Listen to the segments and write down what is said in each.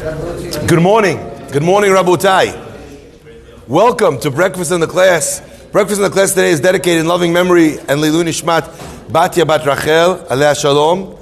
Good morning. Good morning, Rabotai. Welcome to Breakfast in the Class. Breakfast in the Class today is dedicated in loving memory and Lilu Nishmat Batya Bat Rachel, Aleh Shalom.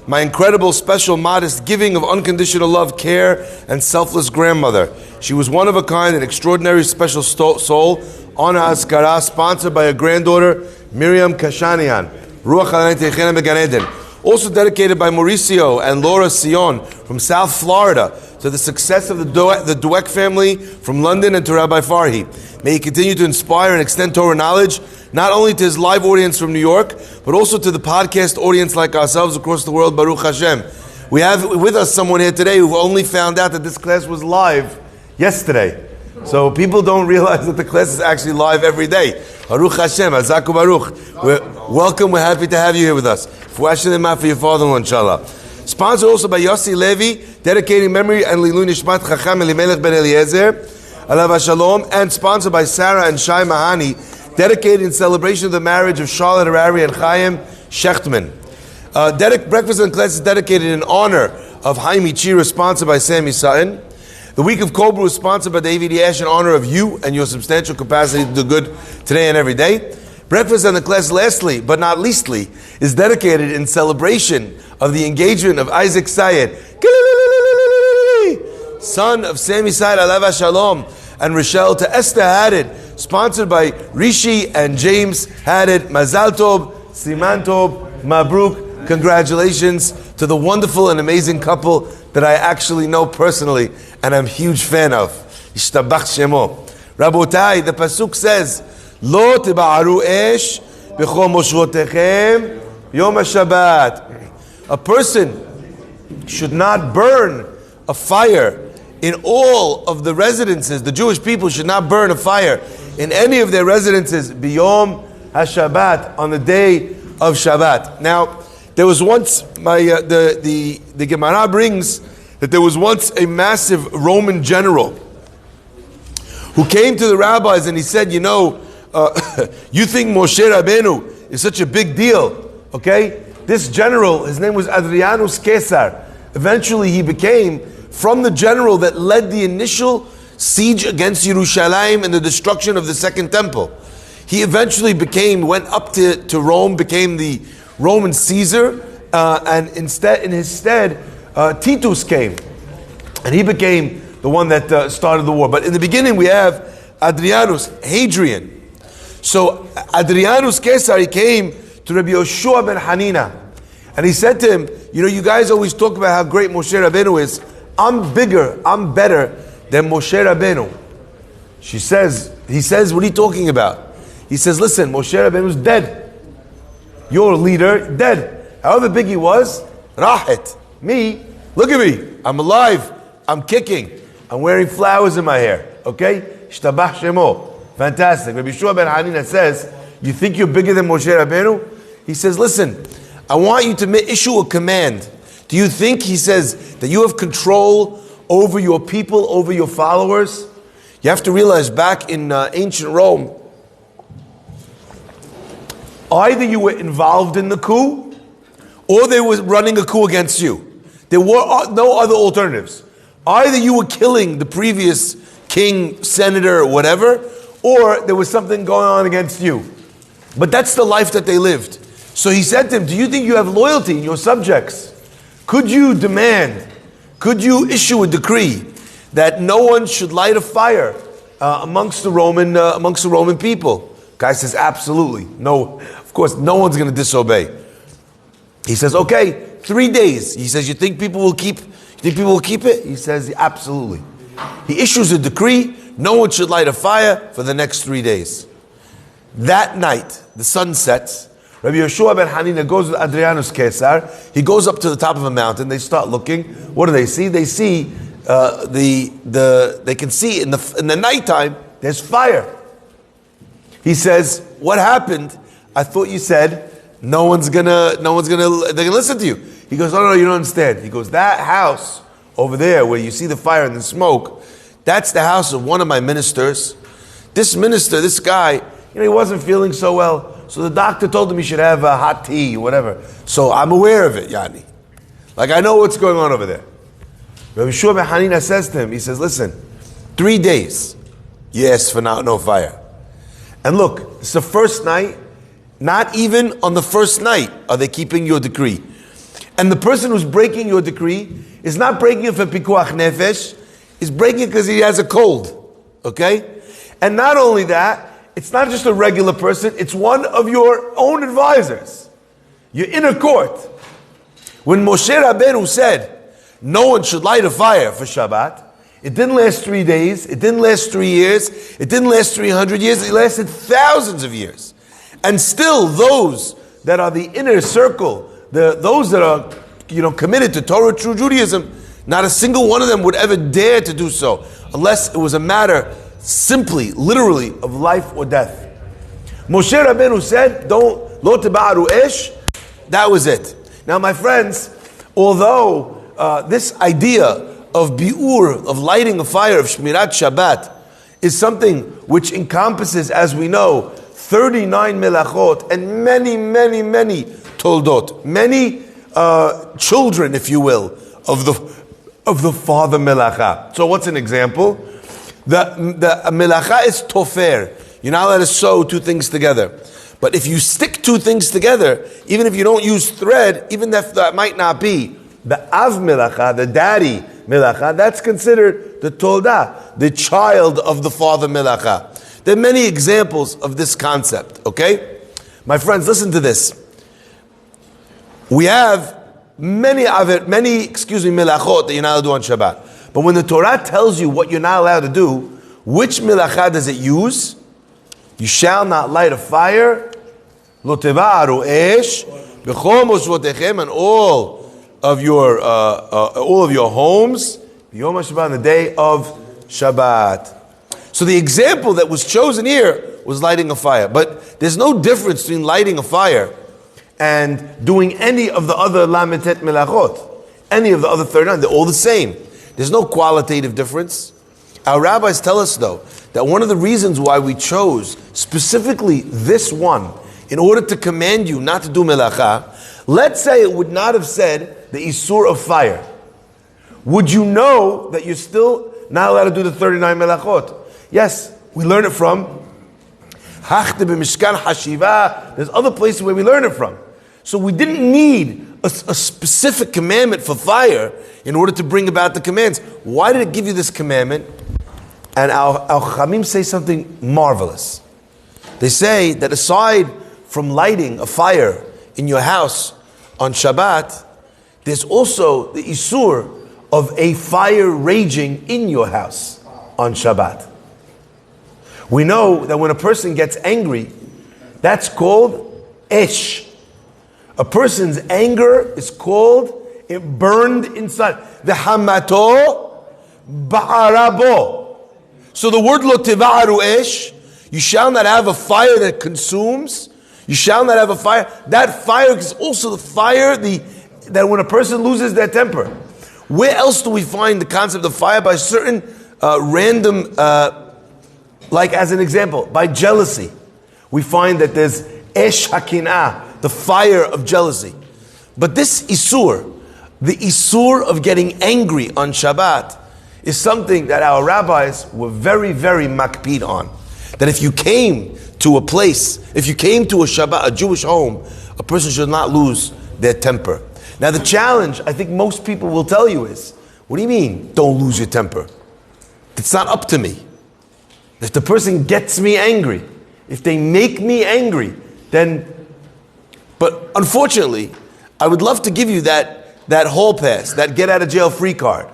My incredible, special, modest, giving of unconditional love, care, and selfless grandmother. She was one of a kind, an extraordinary, special soul. Honor Azkara, sponsored by her granddaughter, Miriam Kashanian. Ruach Halanei Teichena Began Eden. Also dedicated by Mauricio and Laura Sion from South Florida to the success of the Dweck family from London and to Rabbi Farhi. May he continue to inspire and extend Torah knowledge, not only to his live audience from New York, but also to the podcast audience like ourselves across the world, Baruch Hashem. We have with us someone here today who only found out that this class was live yesterday. So people don't realize that the class is actually live every day. Baruch Hashem, Azaku Baruch. Welcome, we're happy to have you here with us. For your father-in-law, inshallah. Sponsored also by Yossi Levi, dedicating memory and Lilu Nishmat Chacham Elimelech Ben Eliezer, Alav Shalom, and sponsored by Sarah and Shai Mahani, dedicated in celebration of the marriage of Charlotte Harari and Chaim Shechtman. Breakfast and Class is dedicated in honor of Chaim Ichira, sponsored by Sammy Sutton. The week of Cobra is sponsored by David Ash in honor of you and your substantial capacity to do good today and every day. Breakfast and the Class, lastly, but not leastly, is dedicated in celebration of the engagement of Isaac Sayed, son of Sammy Sayed Alav Shalom, and Rochelle to Esther Haddad, sponsored by Rishi and James Haddad. Mazal Tov, Siman Tov, Mabruk. Congratulations to the wonderful and amazing couple that I actually know personally and I'm a huge fan of. Ishtabach Shemo. Rabotai, the Pasuk says, Lo tiba'aru esh b'chol moshrotechem yom HaShabbat. A person should not burn a fire in all of the residences. The Jewish people should not burn a fire in any of their residences b'yom HaShabbat, on the day of Shabbat. Now, there was once, the Gemara brings that there was once a massive Roman general who came to the rabbis and he said, you know, you think Moshe Rabbeinu is such a big deal, okay? This general, his name was Adrianus Caesar. Eventually he became from the general that led the initial siege against Yerushalayim and the destruction of the Second Temple. He eventually went up to Rome, became the Roman Caesar, and in his stead, Titus came. And he became the one that started the war. But in the beginning we have Hadrian. So Adrianus Caesar, he came to Rabbi Yoshua ben Hanina, and he said to him, you know, you guys always talk about how great Moshe Rabbeinu is. I'm bigger, I'm better than Moshe Rabbeinu. He says, what are you talking about? He says, listen, Moshe Rabbeinu's dead. Your leader, dead. However big he was, Rahet. Me, look at me. I'm alive. I'm kicking. I'm wearing flowers in my hair. Okay? Shtabach Shemo. Fantastic. Rabbi Shua ben Hanina says, you think you're bigger than Moshe Rabbeinu? He says, listen, I want you to issue a command. Do you think, he says, that you have control over your people, over your followers? You have to realize back in ancient Rome, either you were involved in the coup, or they were running a coup against you. There were no other alternatives. Either you were killing the previous king, senator, or whatever, or there was something going on against you. But that's the life that they lived. So he said to him, do you think you have loyalty in your subjects? Could you issue a decree that no one should light a fire amongst the Roman people? Guy says, absolutely. No, of course, no one's going to disobey. He says, okay, 3 days. He says, you think people will keep it? He says, absolutely. He issues a decree, no one should light a fire for the next 3 days. That night, the sun sets. Rabbi Yoshua ben Hanina goes with Adrianus Caesar. He goes up to the top of a mountain. They start looking. What do they see? They see they can see in the nighttime there's fire. He says, what happened? I thought you said they're gonna listen to you. He goes, no, you don't understand. He goes, that house over there where you see the fire and the smoke, that's the house of one of my ministers. This minister, this guy, he wasn't feeling so well. So the doctor told him he should have hot tea or whatever. So I'm aware of it, Yani. Like I know what's going on over there. Rabbi Shua ben Hanina says to him, he says, listen, 3 days, you asked for no fire. And look, it's the first night, not even on the first night are they keeping your decree. And the person who's breaking your decree is not breaking it for pikuach nefesh, he's breaking it because he has a cold. Okay? And not only that, it's not just a regular person, it's one of your own advisors. Your inner court. When Moshe Rabbeinu said, no one should light a fire for Shabbat, it didn't last 3 days, it didn't last 3 years, it didn't last 300 years, it lasted thousands of years. And still those that are the inner circle, those that are committed to Torah, true Judaism, not a single one of them would ever dare to do so, unless it was a matter simply, literally, of life or death. Moshe Rabbeinu said, don't, lo teba'aru esh, that was it. Now my friends, although this idea of bi'ur, of lighting a fire, of Shmirat Shabbat, is something which encompasses, as we know, 39 melachot and many, many, many toldot, many children, if you will, of the father melacha. So what's an example? The melacha is tofer. You're not allowed to sew two things together. But if you stick two things together, even if you don't use thread, even if that might not be the av melacha, the daddy melacha, that's considered the tolda, the child of the father melacha. There are many examples of this concept, okay? My friends, listen to this. We have many melachot that you're not allowed to do on Shabbat. But when the Torah tells you what you're not allowed to do, which melacha does it use? You shall not light a fire, lo teva'aru esh, b'chol mosvotechem, and all of your homes, Yom HaShabbat, on the day of Shabbat. So the example that was chosen here was lighting a fire. But there's no difference between lighting a fire and doing any of the other lamitet melachot, any of the other 39. They're all the same. There's no qualitative difference. Our rabbis tell us, though, that one of the reasons why we chose specifically this one in order to command you not to do melacha, let's say it would not have said the isur of fire. Would you know that you're still not allowed to do the 39 melachot? Yes, we learn it from Hachte b'mishkan hashiva. There's other places where we learn it from. So we didn't need a specific commandment for fire in order to bring about the commands. Why did it give you this commandment? And our Chamim say something marvelous. They say that aside from lighting a fire in your house on Shabbat, there's also the isur of a fire raging in your house on Shabbat. We know that when a person gets angry, that's called esh. A person's anger is called, it burned inside. The hamato ba'arabo. So the word lo teva'aru esh, you shall not have a fire that consumes. You shall not have a fire. That fire is also the fire that when a person loses their temper. Where else do we find the concept of fire? By certain random, like as an example, by jealousy. We find that there's esh hakinah, the fire of jealousy. But this isur, the isur of getting angry on Shabbat, is something that our rabbis were very, very makpid on. That if you came to a place, if you came to a Shabbat, a Jewish home, a person should not lose their temper. Now the challenge, I think most people will tell you is, what do you mean, don't lose your temper? It's not up to me. If the person gets me angry, if they make me angry, then, but unfortunately, I would love to give you that hall pass, that get out of jail free card.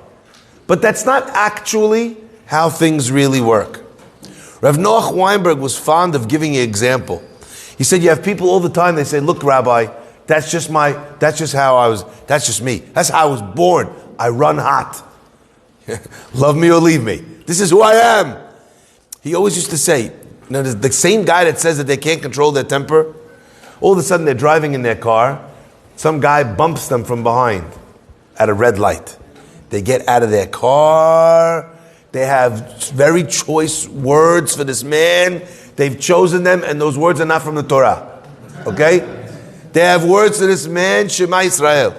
But that's not actually how things really work. Rav Noach Weinberg was fond of giving an example. He said, you have people all the time, they say, look, Rabbi, that's just me. That's how I was born. I run hot. Love me or leave me. This is who I am. He always used to say, the same guy that says that they can't control their temper, all of a sudden they're driving in their car, some guy bumps them from behind at a red light. They get out of their car, they have very choice words for this man, they've chosen them, and those words are not from the Torah. Okay? They have words to this man, Shema Israel.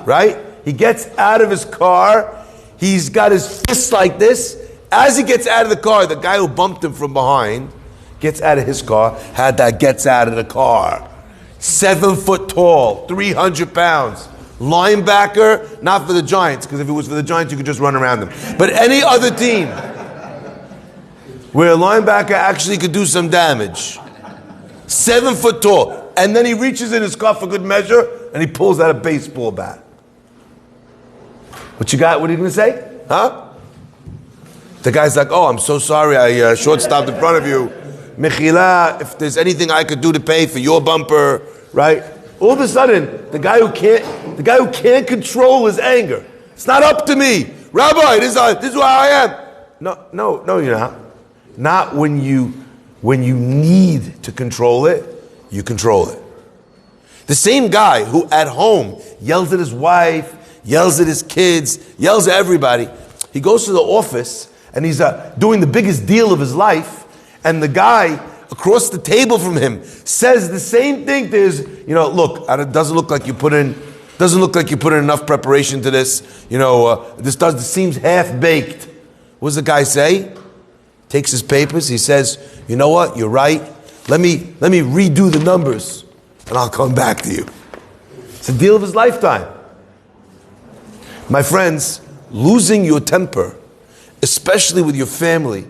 Right? He gets out of his car, He's got his fists like this. As he gets out of the car, the guy who bumped him from behind gets out of his car. Gets out of the car. 7 foot tall, 300 pounds. Linebacker, not for the Giants, because if it was for the Giants, you could just run around them. But any other team where a linebacker actually could do some damage. 7 foot tall. And then he reaches in his car for good measure, and he pulls out a baseball bat. What you got? What are you going to say? Huh? The guy's like, oh, I'm so sorry, I shortstopped in front of you. Mechila, if there's anything I could do to pay for your bumper, right? All of a sudden, the guy who can't control his anger. It's not up to me. Rabbi, this is who I am. No, you're not. Not when you need to control it, you control it. The same guy who at home yells at his wife, yells at his kids, yells at everybody, he goes to the office and he's doing the biggest deal of his life, and the guy across the table from him says the same thing to his, look, it doesn't look like you put in enough preparation to this, this seems half-baked. What does the guy say? Takes his papers, he says, you know what, you're right. Let me redo the numbers and I'll come back to you. It's a deal of his lifetime. My friends, losing your temper, especially with your family,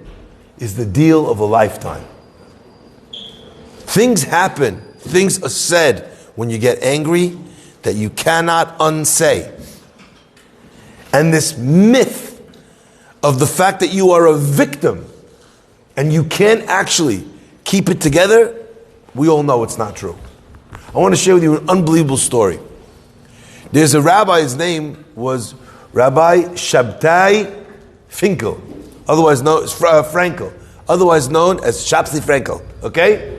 is the deal of a lifetime. Things happen, things are said when you get angry that you cannot unsay. And this myth of the fact that you are a victim and you can't actually keep it together, we all know it's not true. I want to share with you an unbelievable story. There's a rabbi, his name was Rabbi Shabtai Finkel, otherwise known as Frankel, otherwise known as Shapsi Frankel, okay?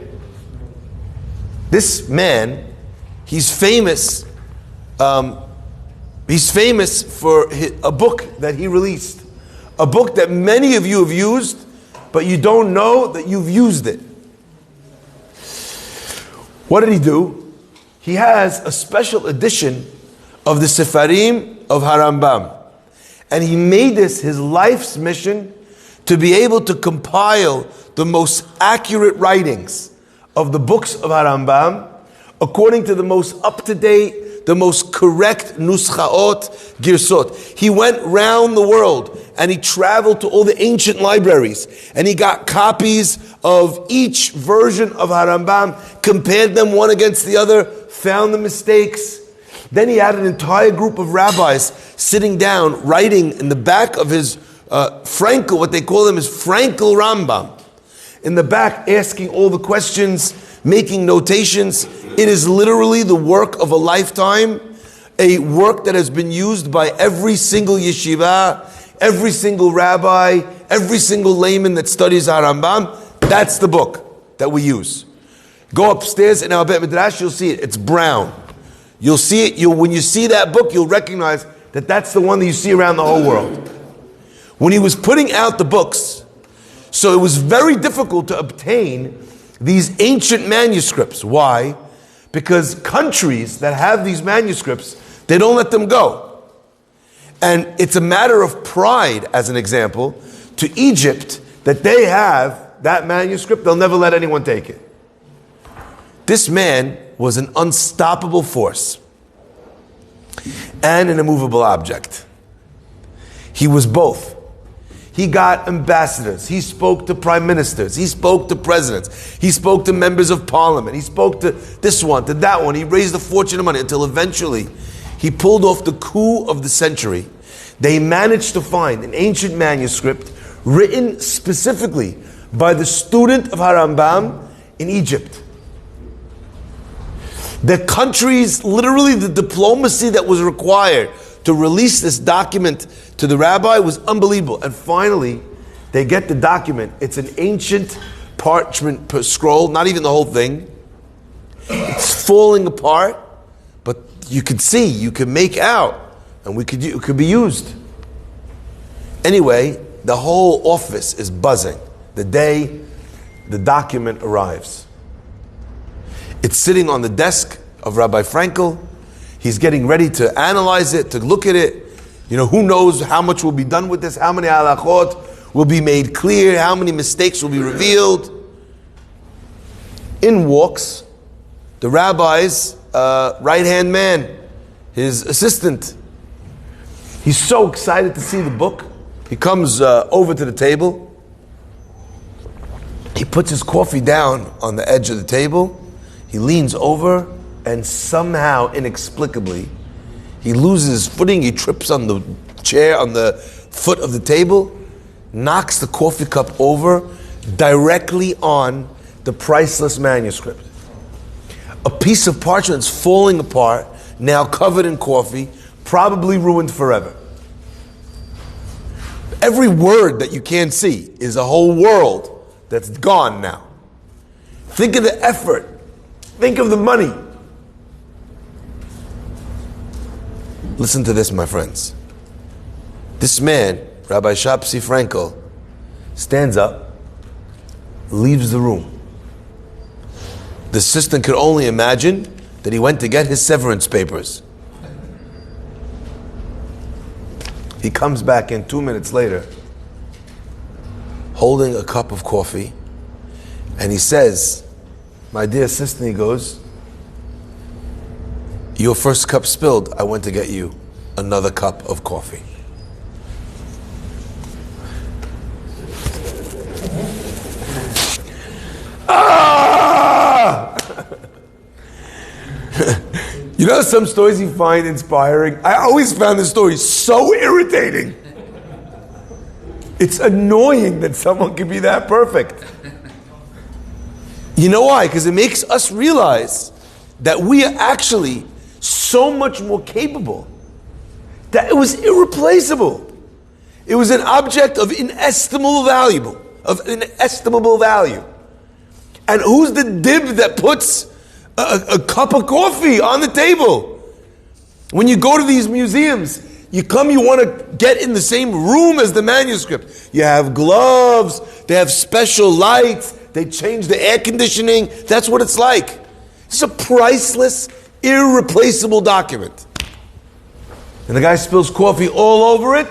This man, he's famous for a book that he released, a book that many of you have used, but you don't know that you've used it. What did he do? He has a special edition of the Sefarim of Harambam. And he made this his life's mission to be able to compile the most accurate writings of the books of Harambam according to the most up-to-date, the most correct nuschaot, girsot. He went round the world and he traveled to all the ancient libraries and he got copies of each version of Harambam, compared them one against the other, found the mistakes. Then he had an entire group of rabbis sitting down, writing in the back of his Frankel, what they call him is Frankel Rambam. In the back, asking all the questions, making notations. It is literally the work of a lifetime, a work that has been used by every single yeshiva, every single rabbi, every single layman that studies Harambam. That's the book that we use. Go upstairs in our Bet Midrash, you'll see it. It's brown. You'll see it. When you see that book, you'll recognize that that's the one that you see around the whole world. When he was putting out the books, so it was very difficult to obtain these ancient manuscripts. Why? Because countries that have these manuscripts, they don't let them go. And it's a matter of pride, as an example, to Egypt that they have that manuscript. They'll never let anyone take it. This man was an unstoppable force and an immovable object. He was both. He got ambassadors. He spoke to prime ministers. He spoke to presidents. He spoke to members of parliament. He spoke to this one, to that one. He raised a fortune of money until eventually he pulled off the coup of the century. They managed to find an ancient manuscript written specifically by the student of Harambam in Egypt. The countries, literally the diplomacy that was required to release this document to the rabbi was unbelievable. And finally, they get the document. It's an ancient parchment scroll, not even the whole thing. It's falling apart, but you could see, you could make out, and it could be used. Anyway, the whole office is buzzing the day the document arrives. It's sitting on the desk of Rabbi Frankel. He's getting ready to analyze it, to look at it. Who knows how much will be done with this, how many halachot will be made clear, how many mistakes will be revealed. In walks the rabbi's right-hand man, his assistant. He's so excited to see the book. He comes over to the table. He puts his coffee down on the edge of the table. He leans over, and somehow, inexplicably, he loses his footing. He trips on the chair, on the foot of the table, knocks the coffee cup over directly on the priceless manuscript. A piece of parchment is falling apart, now covered in coffee, probably ruined forever. Every word that you can't see is a whole world that's gone now. Think of the effort. Think of the money. Listen to this, my friends. This man, Rabbi Shapsi Frankel, stands up, leaves the room. The assistant could only imagine that he went to get his severance papers. He comes back in 2 minutes later, holding a cup of coffee, and he says, my dear assistant, he goes, your first cup spilled, I went to get you another cup of coffee. Ah! Some stories you find inspiring. I always found this story so irritating. It's annoying that someone can be that perfect. You know why? Because it makes us realize that we are actually so much more capable, that it was irreplaceable. It was an object of inestimable value. And who's the dib that puts a cup of coffee on the table? When you go to these museums, you want to get in the same room as the manuscript. You have gloves, they have special lights, they change the air conditioning. That's what it's like. It's a priceless, irreplaceable document. And the guy spills coffee all over it,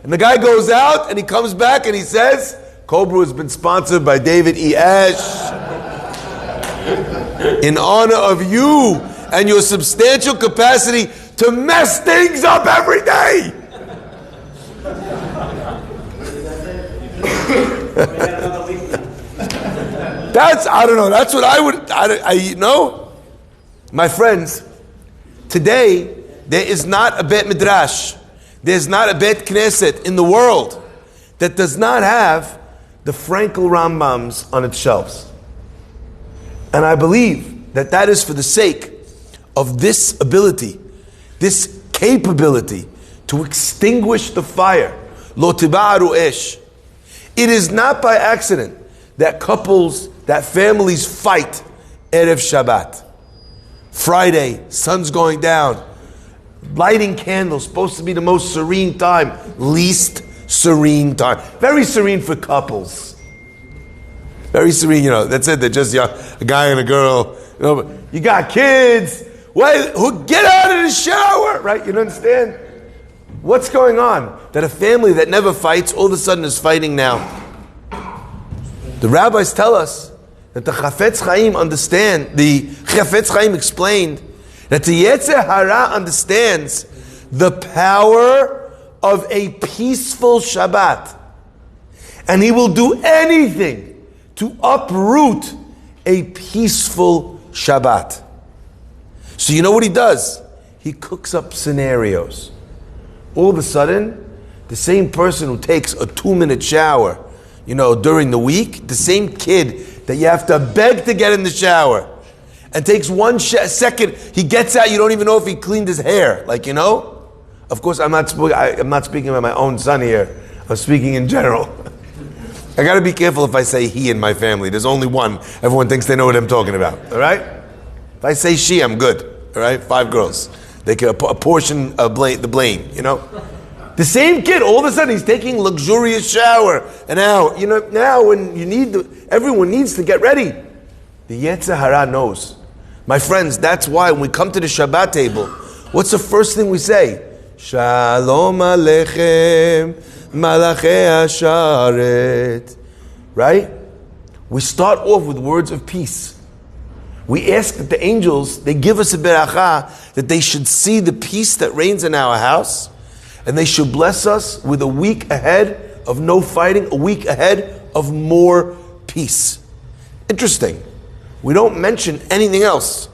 and the guy goes out and he comes back and he says, Cobra has been sponsored by David E. Ash in honor of you and your substantial capacity to mess things up every day. That's what I would, My friends, today, there is not a Bet Midrash, there's not a Bet Knesset in the world that does not have the Frankel Rambams on its shelves. And I believe that is for the sake of this ability, this capability to extinguish the fire. Lo tiba'aru esh. It is not by accident that couples, that families fight Erev Shabbat. Friday, sun's going down, lighting candles, supposed to be the most serene time, least serene time. Very serene for couples. Very serene, that's it. They're just a guy and a girl. But you got kids. Get out of the shower, right? You don't understand? What's going on? That a family that never fights all of a sudden is fighting now. The rabbis tell us that the Chafetz Chaim explained that the Yetzer Hara understands the power of a peaceful Shabbat. And he will do anything to uproot a peaceful Shabbat. So you know what he does? He cooks up scenarios. All of a sudden, the same person who takes a 2-minute shower, during the week, the same kid that you have to beg to get in the shower, and takes 1 second, he gets out, you don't even know if he cleaned his hair. Of course, I'm not speaking about my own son here. I'm speaking in general. I got to be careful if I say he in my family. There's only one. Everyone thinks they know what I'm talking about. All right? If I say she, I'm good. All right? 5 girls. They can apportion the blame. The same kid, all of a sudden, he's taking luxurious shower. And now when everyone needs to get ready. The Yetzer Hara knows. My friends, that's why when we come to the Shabbat table, what's the first thing we say? Shalom Aleichem, Malachei Hasharet. Right? We start off with words of peace. We ask that the angels, they give us a beracha, that they should see the peace that reigns in our house, and they should bless us with a week ahead of no fighting, a week ahead of more peace. Interesting. We don't mention anything else.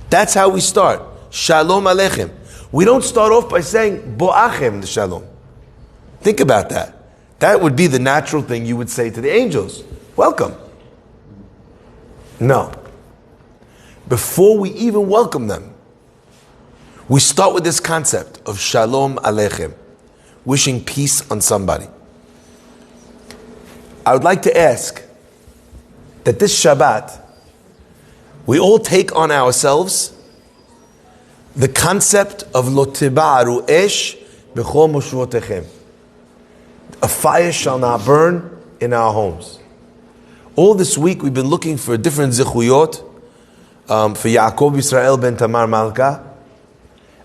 That's how we start. Shalom Aleichem. We don't start off by saying Bo'achem the Shalom. Think about that. That would be the natural thing you would say to the angels. Welcome. No. Before we even welcome them, we start with this concept of Shalom Aleichem, wishing peace on somebody. I would like to ask that this Shabbat, we all take on ourselves the concept of Lo tiba'aru esh b'chol moshvotechem. A fire shall not burn in our homes. All this week we've been looking for different zichuyot for Yaakov Yisrael ben Tamar Malka,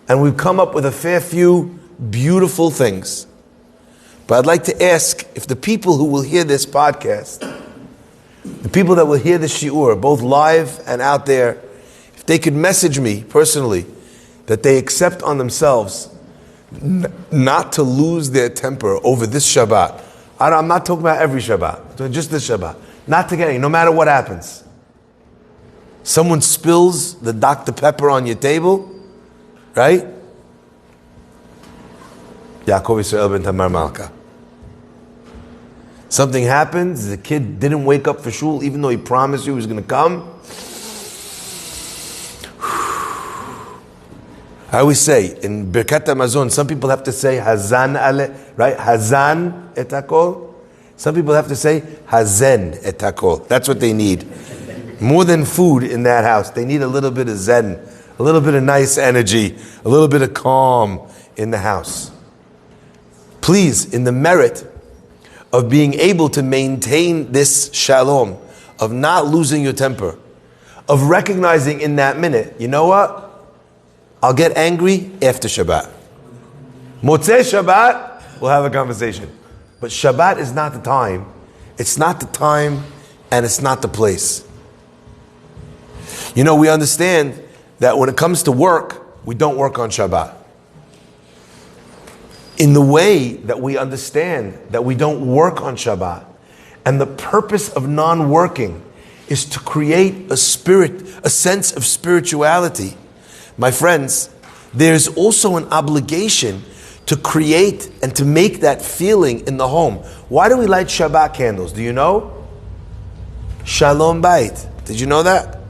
and we've come up with a fair few beautiful things. But I'd like to ask if the people who will hear this podcast, the people that will hear the shiur, both live and out there, if they could message me personally that they accept on themselves not to lose their temper over this Shabbat. I'm not talking about every Shabbat, just this Shabbat. Not to get angry, no matter what happens. Someone spills the Dr. Pepper on your table, right? Yaakov Yisrael ben Tamar Malka. Something happens, the kid didn't wake up for shul even though he promised you he was going to come. I always say, in Birkat HaMazon, some people have to say Hazan ale, right? Hazan et hakol. Some people have to say Hazen et hakol. That's what they need. More than food in that house, they need a little bit of zen, a little bit of nice energy, a little bit of calm in the house. Please, in the merit of being able to maintain this shalom, of not losing your temper, of recognizing in that minute, you know what? I'll get angry after Shabbat. Motzei Shabbat, we'll have a conversation. But Shabbat is not the time. It's not the time and it's not the place. You know, we understand that when it comes to work, we don't work on Shabbat. In the way that we understand that we don't work on Shabbat, and the purpose of non-working is to create a sense of spirituality. My friends, there's also an obligation to create and to make that feeling in the home. Why do we light Shabbat candles? Do you know? Shalom Bait. Did you know that?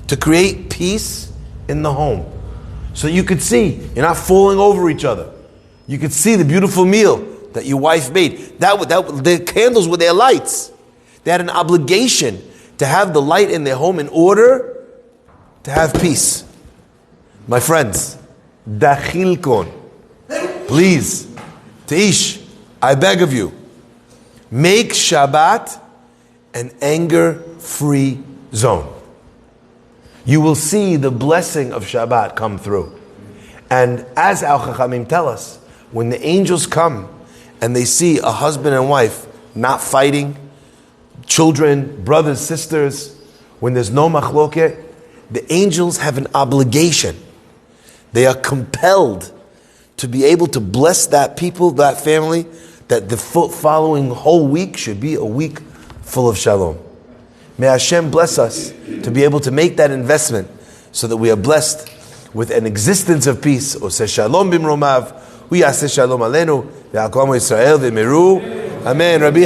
To create peace in the home. So you could see, you're not falling over each other. You could see the beautiful meal that your wife made. The candles were their lights. They had an obligation to have the light in their home in order to have peace. My friends, dachilkon, please, Teish, I beg of you, make Shabbat an anger-free zone. You will see the blessing of Shabbat come through. And as our Chachamim tell us, when the angels come and they see a husband and wife not fighting, children, brothers, sisters, when there's no machloket, the angels have an obligation. They are compelled to be able to bless that people, that family, that the following whole week should be a week full of shalom. May Hashem bless us to be able to make that investment so that we are blessed with an existence of peace. Oseh shalom bimromav, hu yaseh shalom aleinu, ve'al kol Yisrael v'meru. Amen. Rabbi